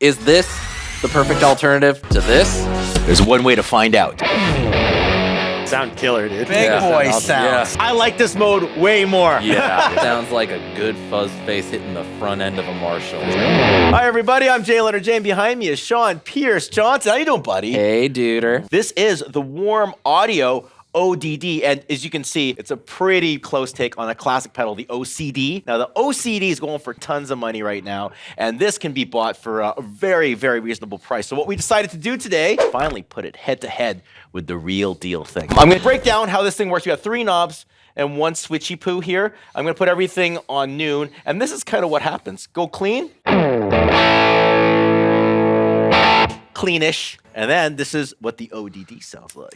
Is this the perfect alternative to this? There's one way to find out. Sound killer, dude. Big boy sounds. Yeah. I like this mode way more. Yeah, it sounds like a good fuzz face hitting the front end of a Marshall. Hi, everybody. I'm Jay Leonard Jane. Behind me is Sean Pierce Johnson. How you doing, buddy? Hey, duder. This is the Warm Audio ODD, and as you can see, it's a pretty close take on a classic pedal, the OCD. Now, the OCD is going for tons of money right now, and this can be bought for a very, very reasonable price. So what we decided to do today, finally put it head-to-head with the real deal thing. I'm gonna break down how this thing works. We have 3 knobs and 1 switchy poo here. I'm gonna put everything on noon, and this is kind of what happens. Go clean. Cleanish. And then this is what the ODD sounds like.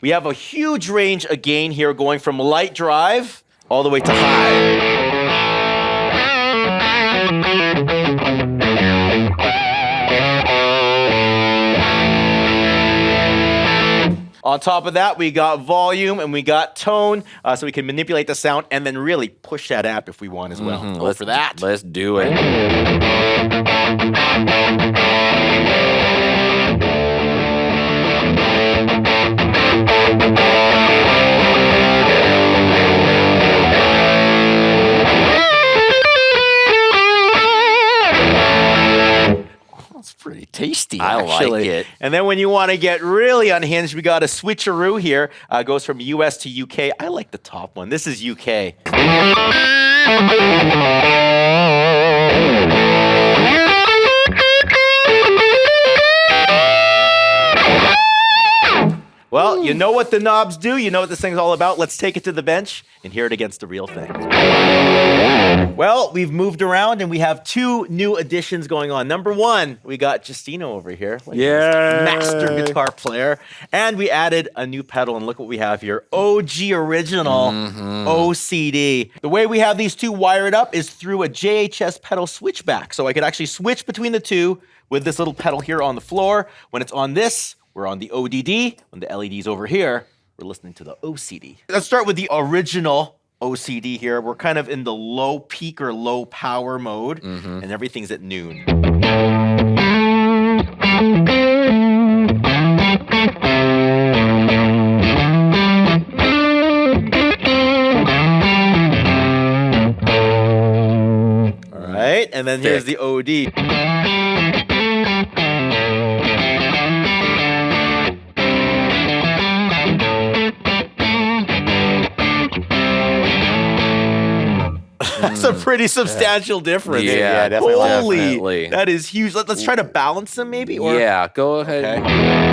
We have a huge range of gain here going from light drive all the way to high. On top of that, we got volume and we got tone, so we can manipulate the sound and then really push that amp if we want as well. Go for that. Let's do it. It's pretty tasty, I actually. like it. And then when you want to get really unhinged, we got a switcheroo here. Goes from US to UK. I like the top one. This is UK. Well, you know what the knobs do. You know what this thing's all about. Let's take it to the bench and hear it against the real thing. Well, we've moved around and we have 2 new additions going on. Number 1, we got Justino over here. Master guitar player. And we added a new pedal, and look what we have here. OG original OCD. The way we have these 2 wired up is through a JHS pedal switchback. So I could actually switch between the 2 with this little pedal here on the floor. When it's on this, we're on the ODD. When the LED's over here, we're listening to the OCD. Let's start with the original OCD here. We're kind of in the low peak or low power mode, and everything's at noon. All right, and then here's the OD. That's a pretty substantial difference. Yeah, Holy, that is huge. Let's try to balance them maybe? Or? Yeah, go ahead. Okay.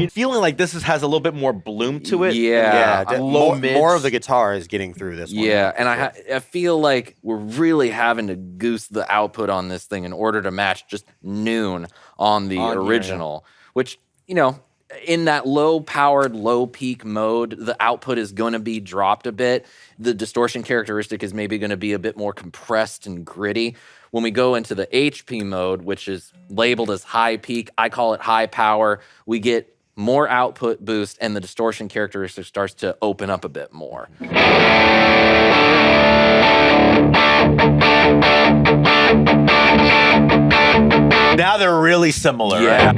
Feeling like this has a little bit more bloom to it. Yeah. More of the guitar is getting through this one. Yeah, and I feel like we're really having to goose the output on this thing in order to match just noon on the original, which, you know, in that low-powered, low-peak mode, the output is going to be dropped a bit. The distortion characteristic is maybe going to be a bit more compressed and gritty. When we go into the HP mode, which is labeled as high peak, I call it high power, we get more output boost, and the distortion characteristic starts to open up a bit more. Now they're really similar, Yeah.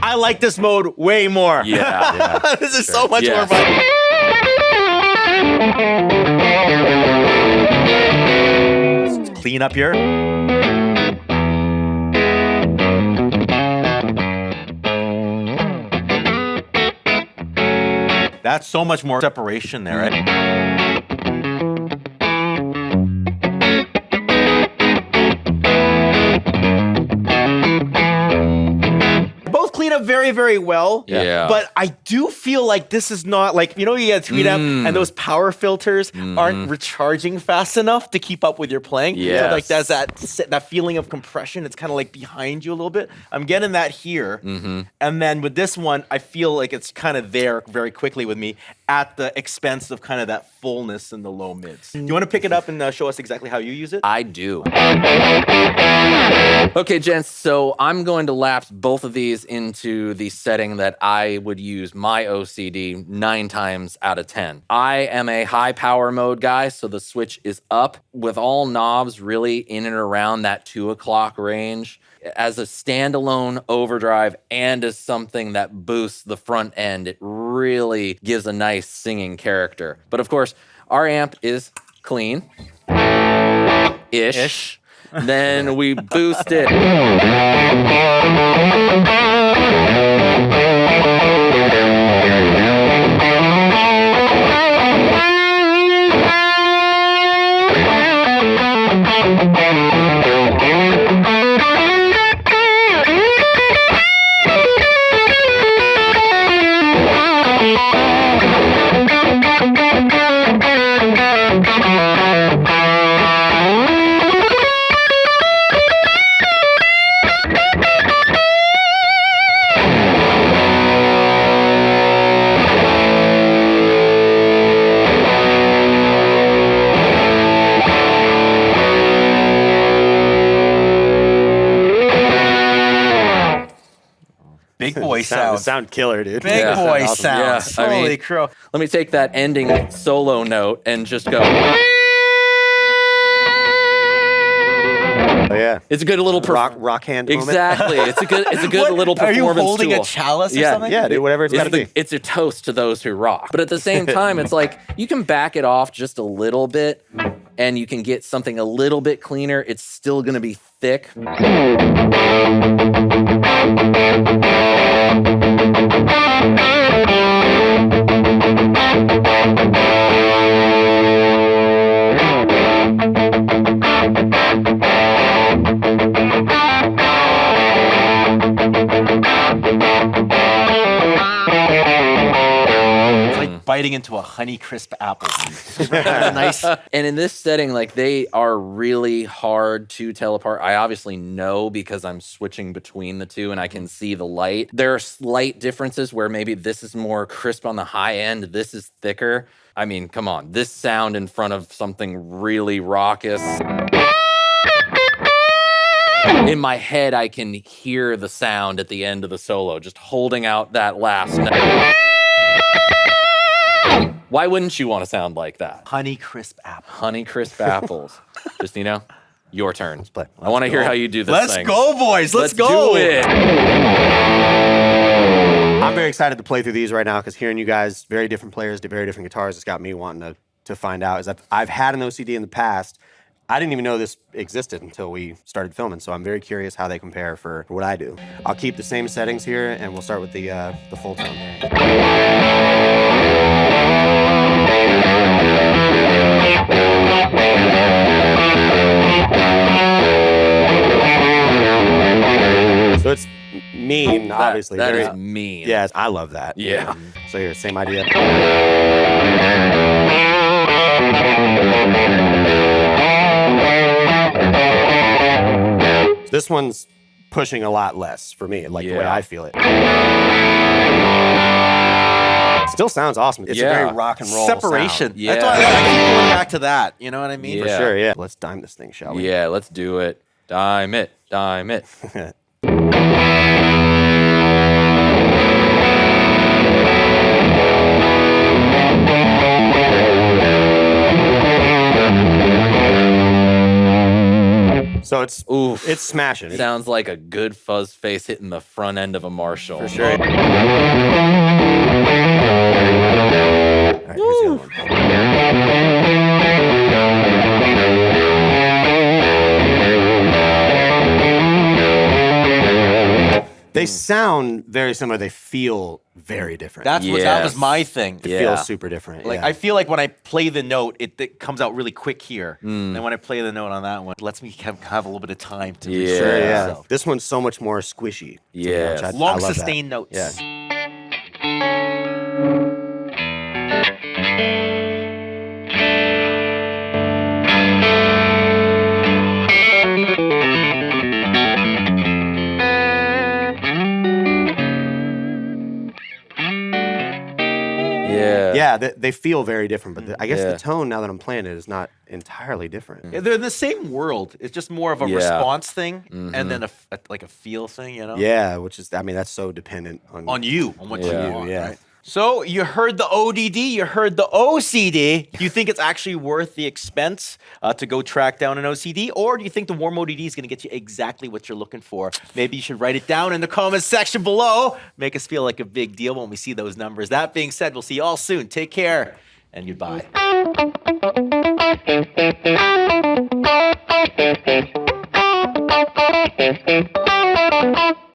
I like this mode way more. Yeah. This is so much Yes. more fun. Let's clean up here. That's so much more separation there, right? very, very well. Yeah. But I do feel like this is not like, you get 3 amp and those power filters aren't recharging fast enough to keep up with your playing. Yes. So like there's that feeling of compression. It's kind of like behind you a little bit. I'm getting that here. And then with this one, I feel like it's kind of there very quickly with me at the expense of kind of that fullness in the low mids. Do you want to pick it up and show us exactly how you use it? I do. Okay, gents, so I'm going to lapse both of these into the setting that I would use my OCD 9 times out of 10. I am a high power mode guy, so the switch is up with all knobs really in and around that 2 o'clock range. As a standalone overdrive and as something that boosts the front end, it really gives a nice singing character. But of course, our amp is clean. Ish. Then we boost it. Big boy sounds. Sound killer, dude. Big Yeah. boy Awesome. sounds. Yeah, I mean- Holy crow. Let me take that ending solo note and just go. Oh, yeah. It's a good little Rock hand moment. Exactly. It's a good What, little are you performance holding tool. a chalice or Yeah. something? Yeah, dude, whatever it's got to be. It's a toast to those who rock. But at the same time, it's like you can back it off just a little bit and you can get something a little bit cleaner. It's still going to be thick. It's like biting into a Honeycrisp apple. Nice. And in this setting, like they are really hard to tell apart. I obviously know because I'm switching between the two and I can see the light. There are slight differences where maybe this is more crisp on the high end, this is thicker. I mean, come on, this sound in front of something really raucous. In my head, I can hear the sound at the end of the solo, just holding out that last note. Why wouldn't you want to sound like that? Honeycrisp apple. Honeycrisp apples. Justino, your turn. play. I want to hear how you do this Let's thing. go, boys. Let's go. do it. I'm very excited to play through these right now because hearing you guys, very different players, very different guitars, it's got me wanting to find out. Is that I've had an OCD in the past. I didn't even know this existed until we started filming, so I'm very curious how they compare for what I do. I'll keep the same settings here, and we'll start with the Fulltone. So it's mean, obviously. That very- is mean. Yes, I love that. Yeah. So here, same idea. This one's pushing a lot less for me, like the way Yeah. I feel it. Still sounds awesome. It's a Yeah. very rock and roll Separation. sound. Yeah. That's why I keep going back to that. You know what I mean? Yeah. For sure, yeah. Let's dime this thing, shall we? Yeah, let's do it. Dime it. Dime it. So it's Oof. it's smashing. Sounds like a good fuzz face hitting the front end of a Marshall. For sure. All right, here's the other one. They sound very similar. They feel very different. That was my thing. It feels super different. Like I feel like when I play the note, it comes out really quick here. And then when I play the note on that one, it lets me have a little bit of time to reset myself. This one's so much more squishy. Yeah. Long sustained notes. Yeah. Yeah, they feel very different, but I guess the tone, now that I'm playing it, is not entirely different. Yeah, they're in the same world. It's just more of a response thing and then like a feel thing, you know? Yeah, which is, I mean, that's so dependent on what you want. Yeah. Right? So you heard the ODD, you heard the OCD. Do you think it's actually worth the expense to go track down an OCD? Or do you think the warm ODD is going to get you exactly what you're looking for? Maybe you should write it down in the comments section below. Make us feel like a big deal when we see those numbers. That being said, we'll see you all soon. Take care and goodbye.